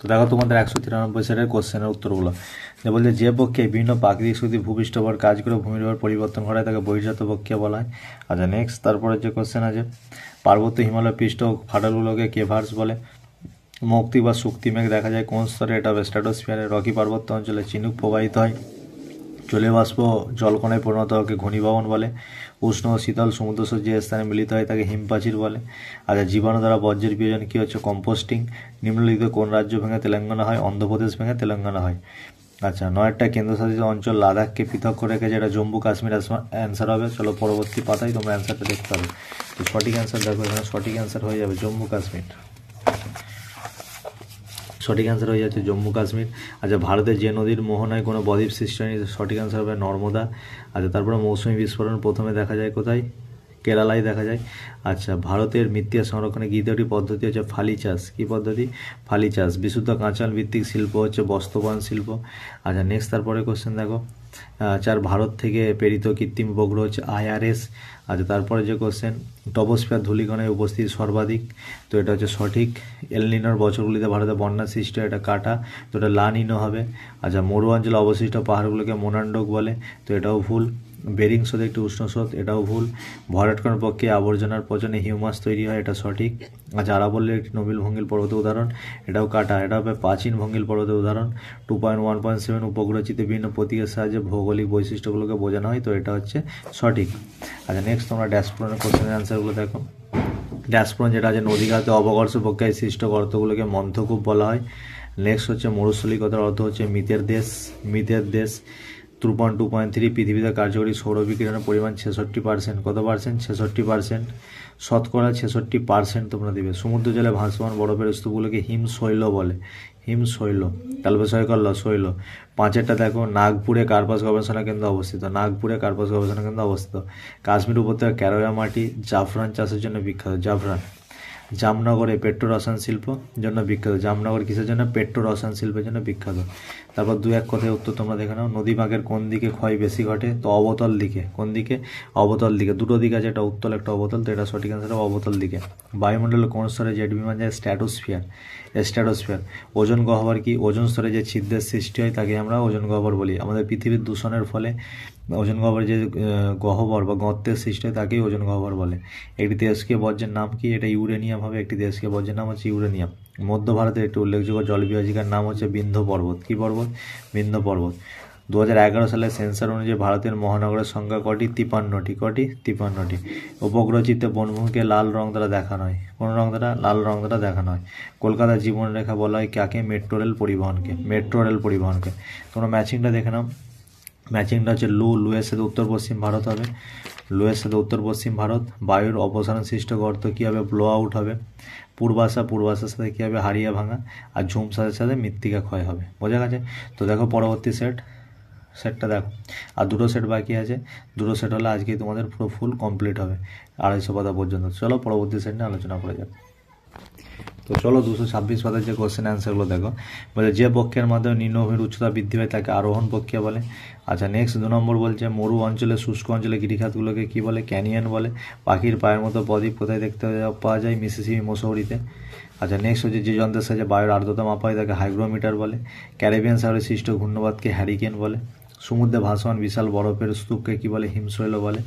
তো দেখো তোমাদের 193 সেটের কোশ্চেনের উত্তরগুলো। যে বলছে যে প্রক্রিয়ায় বিভিন্ন প্রাকৃতিক শক্তি ভূপৃষ্ঠ উপর কাজ করে ভূমির উপর পরিবর্তন করা হয় তাকে বহির্জাত প্রক্রিয়া বলা হয়। আচ্ছা নেক্সট, তারপরে যে কোশ্চেন আছে, পার্বত্য হিমালয় পৃষ্ঠ ফাটলগুলোকে কেভার্স বলে। মৌক্তিক বা শুক্তি মেঘ দেখা যায় কোন স্তরে? এটা হবে স্ট্র্যাটোস্ফিয়ারে। রকি পার্বত্য অঞ্চলে চিনুক প্রবাহিত হয়। জলীয় বাষ্প জলকণায় পরিণত হওয়াকে ঘনীভবন বলে। উষ্ণ ও শীতল সমুদ্রস্রোত যে স্থানে মিলিত হয় তাকে হিমপ্রাচীর বলে। আচ্ছা জীবাণু দ্বারা বর্জ্যের বিয়োজন কী হচ্ছে? কম্পোস্টিং। নিম্নলিখিত কোন রাজ্য ভেঙে তেলেঙ্গানা হয়? অন্ধ্রপ্রদেশ ভেঙে তেলেঙ্গানা হয়। আচ্ছা 9টা কেন্দ্রশাসিত অঞ্চল লাদাখকে পৃথক করে রেখেছে, এটা জম্মু কাশ্মীর অ্যান্সার হবে। চলো পরবর্তী পাতায় তোমরা অ্যান্সারটা দেখতে পাবে। তো সঠিক অ্যান্সার দেখো, এখানে সঠিক অ্যান্সার হয়ে যাবে জম্মু কাশ্মীর। সঠিক অ্যান্সার হয়ে যাচ্ছে জম্মু কাশ্মীর। আচ্ছা ভারতের যে নদীর মোহনায় কোনো বদ্বীপ সৃষ্টি হয়নি? সঠিক অ্যান্সার হবে নর্মদা। আচ্ছা তারপরে মৌসুমী বিস্ফোরণ প্রথমে দেখা যায় কোথায়? কেরালায় দেখা যায়। আচ্ছা, ভারতের মৃত্তিকা সংরক্ষণে গৃহীত পদ্ধতি হচ্ছে ফালি চাষ। কী পদ্ধতি? ফালি চাষ। বিশুদ্ধ কাঁচাল ভিত্তিক শিল্প হচ্ছে বস্ত্রবান শিল্প। আচ্ছা, নেক্সট তারপরে কোশ্চেন দেখো, চার ভারত থেকে প্রেরিত কৃত্রিম উপগ্রহ হচ্ছে IRS। আচ্ছা, তারপরে যে কোশ্চেন, টপোস্ফিয়ার ধূলিকণের উপস্থিতি সর্বাধিক, তো এটা হচ্ছে সঠিক। এলনিনোর বছরগুলিতে ভারতে বন্যা সৃষ্টি হয়, এটা কাটা, তো এটা লা নিনো হবে। আচ্ছা, মরু অঞ্চলে অবশিষ্ট পাহাড়গুলোকে মোনান্ডক বলে, তো এটাও ভুল। বেরিং স্রোত একটি উষ্ণ স্রোত, এটাও ভুল। ভরাটকরণ পক্ষে আবর্জনার পচনে হিউমাস তৈরি হয়, এটা সঠিক। আচ্ছা, আরাবল্লীর একটি নবিল ভঙ্গিল পর্বতের উদাহরণ, এটাও কাটা, এটা হবে প্রাচীন ভঙ্গিল পর্বতের উদাহরণ। 2.1.7 উপগ্রহ চিত্রে বিভিন্ন প্রতীকের সাহায্যে ভৌগোলিক বৈশিষ্ট্যগুলোকে বোঝানো হয়, তো এটা হচ্ছে সঠিক। আচ্ছা, নেক্সট তোমরা ড্যাশপোর্নের কোশ্চেনের অ্যান্সারগুলো দেখো। ড্যাশপোর্ন যেটা আছে নদীঘাতে অবকর্ষ প্রক্রিয়ায় সৃষ্ট গর্তগুলোকে মন্থকূপ বলা হয়। নেক্সট হচ্ছে মরুস্থলীকতার অর্থ হচ্ছে মিতের দেশ। মিতের দেশ। 2.2.3 পৃথিবীতে কার্যকরী সৌর বিকিরণের পরিমাণ 66%। কত পার্সেন্ট? 66%। শতকরা 66% তোমরা দিবে। সমুদ্র জলে ভাসমান বরফের স্তূপগুলোকে হিমশৈল বলে। হিমশৈল। তাহলে বিষয় করল শৈল। পাঁচেরটা দেখো, নাগপুরে কার্পাস গবেষণা কেন্দ্র অবস্থিত। নাগপুরে কার্পাস গবেষণা কেন্দ্র অবস্থিত। কাশ্মীর উপত্যকা ক্যারোয়া মাটি জাফরান চাষের জন্য বিখ্যাত। জাফরান। জামনগরে পেট্রো রসায়ন শিল্প জন্য বিখ্যাত। জামনগর কিসের জন্য? পেট্রো রসায়ন শিল্পের জন্য বিখ্যাত। তারপর দু এক কথায় উত্তর তোমরা দেখে নাও। নদী ভাগের কোন দিকে ক্ষয় বেশি ঘটে? তো অবতল দিকে। কোন দিকে? অবতল দিকে। দুটো দিক আছে, একটা উত্তল একটা অবতল, তো এটা সঠিক অ্যান্সার অবতল দিকে। বায়ুমণ্ডলের কোন স্তরে জেট বিমান যায়? স্ট্র্যাটোস্ফিয়ার। স্ট্র্যাটোস্ফিয়ার। ওজন গহ্বর কি? ওজন স্তরে যে ছিদ্রের সৃষ্টি হয় তাকে আমরা ওজন গহ্বর বলি। আমাদের পৃথিবীর দূষণের ফলে ওজন গহ্বরে যে গহ্বর বা গর্তের সৃষ্টি হয় তাকেই ওজন গহ্বর বলে। একটি তেজস্ক্রিয় বর্জ্যের নাম কি? এটা ইউরেনিয়াম হবে। একটি তেজস্ক্রিয় বর্জ্যের নাম হচ্ছে ইউরেনিয়াম। মধ্য ভারতের একটি উল্লেখযোগ্য জলবিভাজিকার নাম হচ্ছে বিন্ধ্য পর্বত। কি পর্বত? বিন্ধ্য পর্বত। 2011 সালের সেন্সার অনুযায়ী ভারতের মহানগরের সংখ্যা কটি? 53টি। কটি? 53টি। উপগ্রহ চিত্রে বনভূমিকে লাল রং দ্বারা দেখানো হয়। কোন রং দ্বারা? লাল রং দ্বারা দেখানো হয়। কলকাতার জীবনরেখা বলা হয় কাকে? মেট্রো রেল পরিবহনকে। মেট্রো রেল পরিবহনকে। তোমরা ম্যাচিংটা দেখে নাও। ম্যাচিংটা হচ্ছে লুয়ের সাথে উত্তর পশ্চিম ভারত হবে। লুয়ের সাথে উত্তর পশ্চিম ভারত। বায়ুর অপসারণ সৃষ্ট গর্ত কী হবে? ব্লো আউট হবে। পূর্বাশার সাথে কী হবে? হারিয়া ভাঙা। আর ঝুমসাদের সাথে মৃত্তিকা ক্ষয় হবে। বোঝা গেছে? তো দেখো পরবর্তী সেটটা দেখো। আর দুটো সেট বাকি আছে। দুটো সেট হলে আজকেই তোমাদের পুরো ফুল কমপ্লিট হবে 250 পাতা পর্যন্ত। চলো পরবর্তী সেট নিয়ে আলোচনা করা যাক। তো চলো 226 পাতার যে কোশ্চেন অ্যান্সারগুলো দেখো। বলে যে প্রক্রিয়ার মাধ্যমে নিম্নভূমির উচ্চতা বৃদ্ধি পায় তাকে আরোহণ প্রক্রিয়া বলে। আচ্ছা, নেক্সট 2 নম্বর বলছে মরু অঞ্চলে শুষ্ক অঞ্চলে গিরিখাতগুলোকে কী বলে? ক্যানিয়ন বলে। পাখির পায়ের মতো বদ্বীপ কোথায় দেখতে পাওয়া যায়? মিসিসিপি মৌসুমীতে। আচ্ছা, নেক্সট হচ্ছে যে যন্ত্রের সাহায্যে বায়ুর আর্দ্রতা মাপা হয় তাকে হাইগ্রোমিটার বলে। ক্যারিবিয়ান সাগরে সৃষ্ট ঘূর্ণবাদকে হ্যারিকেন বলে। সমুদ্রে ভাসমান বিশাল বরফের স্তূপকে কী বলে? হিমশৈল বলে।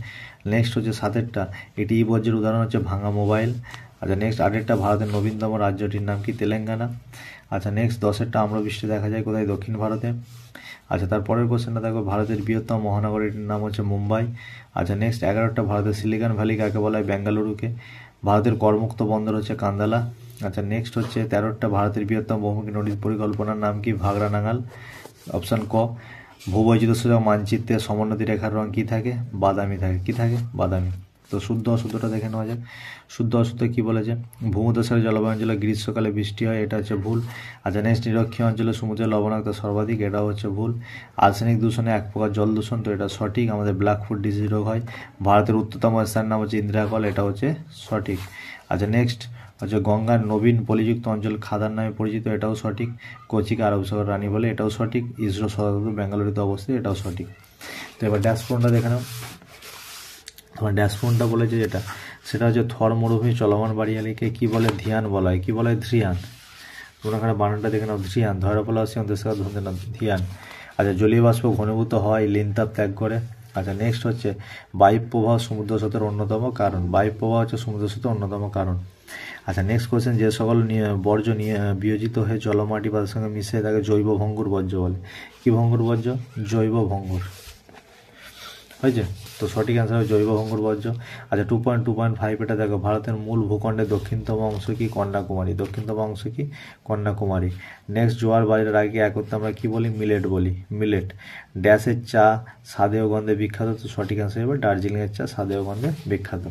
নেক্সট হচ্ছে 7এরটা, এটি বর্জ্যের উদাহরণ হচ্ছে ভাঙা মোবাইল। আচ্ছা, নেক্সট 8এরটা ভারতের নবীনতম রাজ্যটির নাম কি? তেলেঙ্গানা। আচ্ছা, নেক্সট 10এরটা আম্রবৃষ্টি দেখা যায় কোথায়? দক্ষিণ ভারতে। আচ্ছা, তারপরের কোশ্চেনটা দেখো, ভারতের বৃহত্তম মহানগরীর নাম হচ্ছে মুম্বাই। আচ্ছা, নেক্সট 11টা ভারতের সিলিকন ভ্যালি কাকে বলা হয়? বেঙ্গালুরুকে। ভারতের করমুক্ত বন্দর হচ্ছে কান্দালা। আচ্ছা, নেক্সট হচ্ছে 13টা ভারতের বৃহত্তম বহুমুখী নদীর পরিকল্পনার নাম কি? ভাগড়া-নাঙ্গাল। অপশান ক। ভূবৈচিত্র্য মানচিত্রে সমোন্নতি রেখার রং কী থাকে? বাদামি থাকে। কী থাকে? বাদামি। তো শুদ্ধ অশুদ্ধটা দেখে নেওয়া যাক। শুদ্ধ অশুদ্ধ কী বলেছে? ভূমধ্যসাগরীয় জলবায়ু অঞ্চলে গ্রীষ্মকালে বৃষ্টি হয়, এটা হচ্ছে ভুল। আচ্ছা, নেক্সট নিরক্ষীয় অঞ্চলে সমুদ্রের লবণাক্ত সর্বাধিক, এটাও হচ্ছে ভুল। আর্সেনিক দূষণে এক প্রকার জল দূষণ, তো এটা সঠিক। আমাদের ব্ল্যাক ফুট ডিজিজ রোগ হয়। ভারতের উত্তরতম স্থানের নাম হচ্ছে ইন্দিরা কল, এটা হচ্ছে সঠিক। আচ্ছা, নেক্সট হচ্ছে গঙ্গার নবীন পলিযুক্ত অঞ্চল খাদার নামে পরিচিত, এটাও সঠিক। কোচিকে আরব সাগর রানী বলে, এটাও সঠিক। ইসরো সদর দপ্তর বেঙ্গালুরুতে অবস্থিত, এটাও সঠিক। তো এবার ড্যাশবোর্ডটা দেখে নাও। তোমার ড্যাশবোর্ডটা বলেছে যেটা, সেটা হচ্ছে থর মরুভূমি চলমান বাড়িয়ালিকে কী বলে? ধিয়ান বলা হয়। কী বলা হয়? ধ্রিয়ান। তোমরা এখানে বানানটা দেখে নাও। ধ্রিয়ান। ধৈর্যপলাশী অন্তঃসার ধরতে না, ধিয়ান। আচ্ছা, জলীয় বাষ্প ঘনীভূত হয় লিনতাপ ত্যাগ করে। আচ্ছা, নেক্সট হচ্ছে বায়ুপ্রবাহ সমুদ্র স্রোতের অন্যতম কারণ। বায়ুপ্রবাহ হচ্ছে সমুদ্র স্রোতের অন্যতম কারণ। আচ্ছা, নেক্সট কোশ্চেন, যে সকল বর্জ্য বিয়োজিত হয়ে জলমাটি বা তার সঙ্গে মিশে তাকে জৈব ভঙ্গুর বর্জ্য বলে। কি ভঙ্গুর বর্জ্য? জৈব ভঙ্গুর। হয়েছে? তো সঠিক অ্যান্সার হবে জৈব ভঙ্গুর বর্জ্য। আচ্ছা, 2.2.5 এটা দেখো, ভারতের মূল ভূখণ্ডের দক্ষিণতম অংশ কি? কন্যাকুমারী। দক্ষিণতম অংশ কি? কন্যাকুমারী। নেক্সট, জোয়ার বাজরার আগে একত্রে আমরা কি বলি? মিলেট বলি। মিলেট। ড্যাশের চা স্বাদে ও গন্ধে বিখ্যাত, তো সঠিক অ্যান্সার হবে দার্জিলিংয়ের চা স্বাদে ও গন্ধে বিখ্যাত।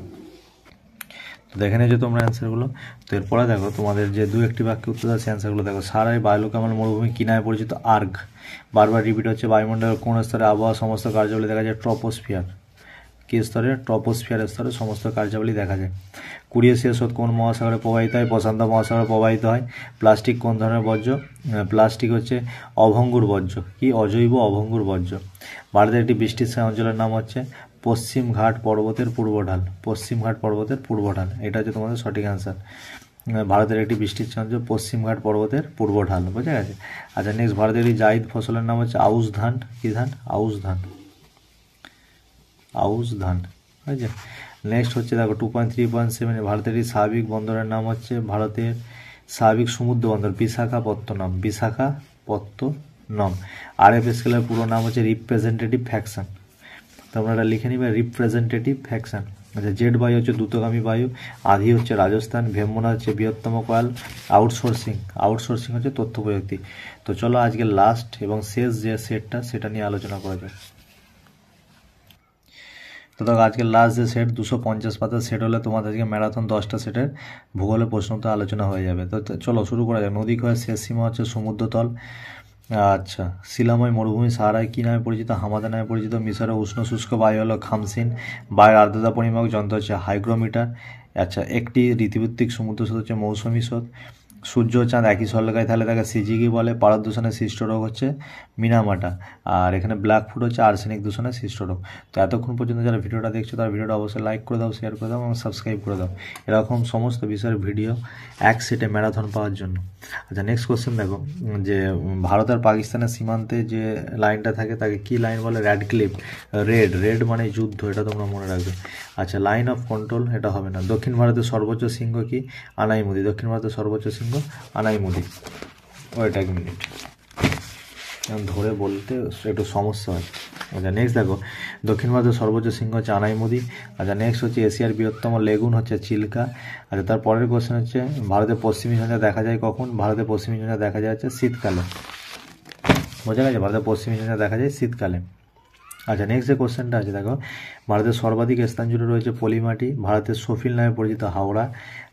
তো দেখে নিয়েছো তোমরা অ্যান্সারগুলো। তো এরপরে দেখো তোমাদের যে দু একটি বাক্যে উত্তর আছে অ্যান্সারগুলো দেখো। সারাই বায়ুকামাল মরুভূমি কি নামে পরিচিত? আর্গ। বারবার রিপিট হচ্ছে। বায়ুমণ্ডলের কোন স্তরে আবহাওয়া সমস্ত কার্যাবলী দেখা যায়? ট্রপোস্ফিয়ার। কি স্তরে? ট্রপোস্ফিয়ার স্তরে সমস্ত কার্যাবলী দেখা যায়। কুরিয়েশীয় স্রোত কোন মহাসাগরে প্রবাহিত হয়? প্রশান্ত মহাসাগরে প্রবাহিত হয়। প্লাস্টিক কোন ধরনের বর্জ্য? প্লাস্টিক হচ্ছে অভঙ্গুর বর্জ্য। কি? অজৈব অভঙ্গুর বর্জ্য। ভারতের একটি বৃষ্টিস্থায়ী অঞ্চলের নাম হচ্ছে পশ্চিম ঘাট পর্বতের পূর্ব ঢাল। পশ্চিম ঘাট পর্বতের পূর্ব ঢাল, এটা হচ্ছে তোমাদের সঠিক অ্যান্সার। ভারতের একটি বৃষ্টিস্থায়ী অঞ্চল পশ্চিম ঘাট পর্বতের পূর্ব ঢাল, বোঝা গেছে? আচ্ছা নেক্সট, ভারতের একটি জায়িদ ফসলের নাম হচ্ছে আউশ ধান। কি ধান? আউশ ধান। আউশ ধান, বুঝেছে? নেক্সট হচ্ছে দেখো 2.3.7, ভারতের একটি স্বাভাবিক বন্দরের নাম হচ্ছে ভারতের স্বাভাবিক সমুদ্র বন্দর বিশাখাপত্তনম। বিশাখাপত্তনম। আরএফ স্কেলের পুরো নাম হচ্ছে রিপ্রেজেন্টেটিভ ফ্র্যাকশন। তোমরা এটা লিখে নিবে, রিপ্রেজেন্টেটিভ ফ্র্যাকশন। আচ্ছা জেড বায়ু হচ্ছে দ্রুতগামী বায়ু। আধি হচ্ছে রাজস্থান। ভেমনা হচ্ছে বৃহত্তম কয়েল। আউটসোর্সিং হচ্ছে তথ্য প্রযুক্তি। তো চলো আজকে লাস্ট এবং শেষ যে সেটটা সেটা নিয়ে আলোচনা করা যাক। তো দেখো আজকে লাস্ট যে সেট 250 পাতার সেট হলে তোমাদের আজকে ম্যারাথন 10টা সেটের ভূগোলের প্রশ্ন তো আলোচনা হয়ে যাবে। তো চলো শুরু করা যাক। নদী ক্ষয়ের শেষ সীমা হচ্ছে সমুদ্রতল। আচ্ছা, শিলাময় মরুভূমি সাহারায় কী নামে পরিচিত? হামাদা নামে পরিচিত। মিশরের উষ্ণ শুষ্ক বায়ু হলো খামসিন। বায়ুর আর্দ্রতা পরিমাপক যন্ত্র হচ্ছে হাইগ্রোমিটার। আচ্ছা, একটি ঋতুভিত্তিক সমুদ্র স্রোত হচ্ছে মৌসুমী স্রোত। সূর্য ও চাঁদ একই সরলরেখায় তাহলে তাকে সিজিকি বলে। পারদ দূষণের সৃষ্ট রোগ হচ্ছে মিনামাটা। আর এখানে ব্ল্যাক ফুড হচ্ছে আর্সেনিক দূষণের সৃষ্ট রোগ। তো এতক্ষণ পর্যন্ত যারা ভিডিওটা দেখছো তারা ভিডিওটা অবশ্যই লাইক করে দাও, শেয়ার করে দাও এবং সাবস্ক্রাইব করে দাও এরকম সমস্ত বিষয়ের ভিডিও এক সেটে ম্যারাথন পাওয়ার জন্য। আচ্ছা নেক্সট কোশ্চেন দেখো, যে ভারত আর পাকিস্তানের সীমান্তে যে লাইনটা থাকে তাকে কি লাইন বলে? র্যাডক্লিফ। রেড মানে যুদ্ধ, এটা তোমরা মনে রাখবে। আচ্ছা লাইন অফ কন্ট্রোল এটা হবে না। দক্ষিণ ভারতের সর্বোচ্চ শৃঙ্গ কি? আনাইমুদি। দক্ষিণ ভারতের সর্বোচ্চ শৃঙ্গ আনাইমুদি। ওয়েট এক মিনিট, ধরে বলতে একটু সমস্যা হয়। আচ্ছা নেক্সট দেখো, দক্ষিণ ভারতের সর্বোচ্চ শৃঙ্গ হচ্ছে আনাইমুদি। আচ্ছা নেক্সট হচ্ছে এশিয়ার বৃহত্তম লেগুন হচ্ছে চিল্কা। আচ্ছা তার পরের কোশ্চেন হচ্ছে ভারতের পশ্চিমী ঝঞ্ঝা দেখা যায় কখন? ভারতের পশ্চিমী ঝঞ্ঝা দেখা যায় হচ্ছে শীতকালে, বোঝা গেছে? ভারতের পশ্চিমী ঝঞ্ঝা দেখা যায় শীতকালে। আচ্ছা নেক্সট যে কোশ্চেনটা আছে দেখো, ভারতের সর্বাধিক স্থান জুড়ে রয়েছে পলিমাটি। ভারতের সফিল নামে পরিচিত হাওড়া।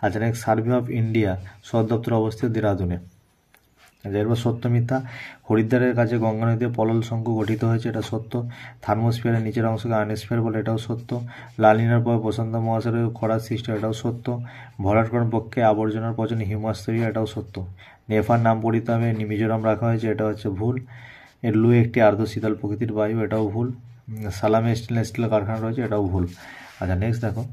আচ্ছা নেক্সট, সার্ভে অফ ইন্ডিয়া সদর দপ্তর অবস্থিত দেরাদুনে। আচ্ছা এরপর সত্য মিথ্যা, হরিদ্বারের কাছে গঙ্গা নদীতে পলল শঙ্কু গঠিত হয়েছে, এটা সত্য। থার্মোস্ফিয়ারের নিচের অংশকে আয়নোস্ফিয়ার বলে, এটাও সত্য। লালিনার পর প্রশান্ত মহাসাগরে খরার সৃষ্টি, এটাও সত্য। ভরাটকরণ পক্ষে আবর্জনার পচন হিউমাস তৈরি, এটাও সত্য। নেফার নাম পরিতামে মিজোরাম রাখা হয়েছে, এটা হচ্ছে ভুল। এর লু একটি আর্দ্র শীতল প্রকৃতির বায়ু, এটাও ভুল। সালামে স্টেনলেস স্টিল কারখানা রয়েছে, এটাও ভুল। আচ্ছা নেক্সট দেখো,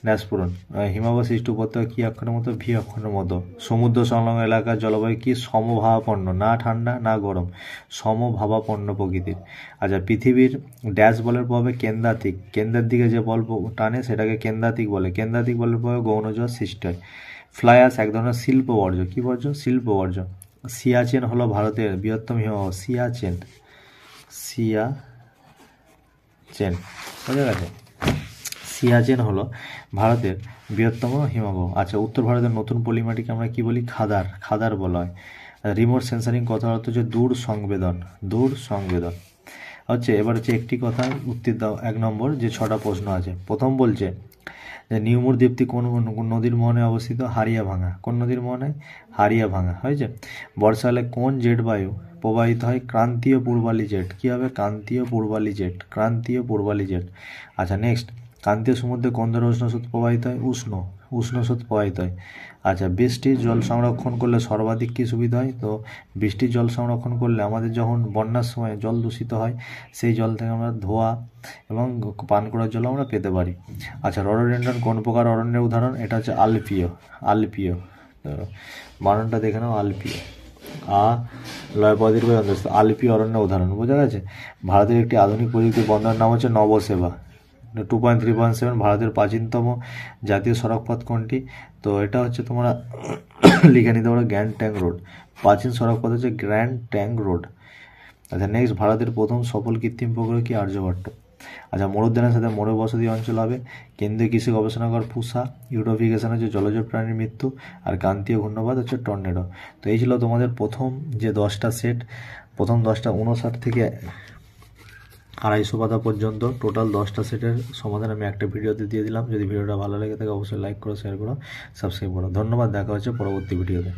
ন্যাসপুরন হিমাবয় সৃষ্ট উপত্যকা কি অক্ষরের মতো? ভি অক্ষরের মতো। সমুদ্র সংলগ্ন এলাকার জলবায়ু কি? সমভাবাপন্ন, না ঠান্ডা না গরম, সমভাবাপন্ন প্রকৃতির। আচ্ছা পৃথিবীর ড্যাশ বলের প্রভাবে কেন্দ্রাতিক, কেন্দ্রের দিকে যে বল টানে সেটাকে কেন্দ্রাতিক বলে। কেন্দ্রাতিক বলের প্রভাবে গৌণজোয়ার সৃষ্টি হয়। ফ্লাই অ্যাশ এক ধরনের শিল্প বর্জ্য। কী বর্জ্য? শিল্প বর্জ্য। সিয়াচেন হলো ভারতের বৃহত্তম হিমবাহ। সিয়াচেন বোঝা গেছে? সিয়াচেন হলো ভারতের বৃহত্তম হিমবাহ। আচ্ছা উত্তর ভারতের নতুন পলিমাটিকে আমরা কি বলি? খাদার বলা হয়। রিমোট সেন্সারিং কথার অর্থ হচ্ছে দূর সংবেদন হচ্ছে। এবার হচ্ছে একটি কথা উত্তর দাও 1 নম্বর, যে 6টা প্রশ্ন আছে। প্রথম বলছে যে নিউমুর দ্বীপটি কোন নদীর মোহনে অবস্থিত? হারিয়াভাঙা। কোন নদীর মোহনে? হারিয়াভাঙা, হয়েছে। বর্ষাকালে কোন জেট বায়ু প্রবাহিত হয়? ক্রান্তীয় পূর্বালি জেট। কী হবে? ক্রান্তীয় পূর্বালি জেট। আচ্ছা নেক্সট, ক্রান্তীয় সমুদ্রে কোন ধরনের উষ্ণ স্রোত প্রবাহিত হয়? উষ্ণ স্রোত প্রবাহিত হয়। আচ্ছা বৃষ্টির জল সংরক্ষণ করলে সর্বাধিক কী সুবিধা হয়? তো বৃষ্টির জল সংরক্ষণ করলে আমাদের যখন বন্যার সময় জল দূষিত হয় সেই জল থেকে আমরা ধোয়া এবং পান করার জল আমরা পেতে পারি। আচ্ছা রডোডেন্ড্রন কোন প্রকার অরণ্যের উদাহরণ? এটা হচ্ছে আলপিয়। বানানটা দেখে নাও, আলপিয়। আলপিয় অরণ্যের উদাহরণ, বোঝা গেছে? ভারতের একটি আধুনিক প্রযুক্তি বন্দরের নাম হচ্ছে নবসেবা। 2.3.7, ভারতের প্রাচীনতম জাতীয় সড়কপথ কোনটি? তো এটা হচ্ছে তোমরা লিখে নিতে পারো গ্র্যান্ড ট্যাঙ্ক রোড। প্রাচীন সড়কপথ হচ্ছে গ্র্যান্ড ট্যাঙ্ক রোড। আচ্ছা নেক্সট, ভারতের প্রথম সফল কৃত্রিম উপগ্রহ কি? আর্যভট্ট। আচ্ছা মরুদ্যানের সাথে মরুবসতি অঞ্চল হবে। কেন্দ্রীয় কৃষি গবেষণাগার পুসা। ইউট্রোফিকেশন হচ্ছে জলজ প্রাণীর মৃত্যু। আর ক্রান্তীয় ঘূর্ণবাদ হচ্ছে টর্নেডো। তো এই ছিল তোমাদের প্রথম যে 10টা সেট, প্রথম 10টা 59 থেকে 250 পাতা পর্যন্ত টোটাল 10টা সেটের সমাধান আমি একটা ভিডিওতে দিয়ে দিলাম। যদি ভিডিওটা ভালো লেগে থাকে অবশ্যই লাইক করো, শেয়ার করো, সাবস্ক্রাইব করো। ধন্যবাদ, দেখা হচ্ছে পরবর্তী ভিডিওতে।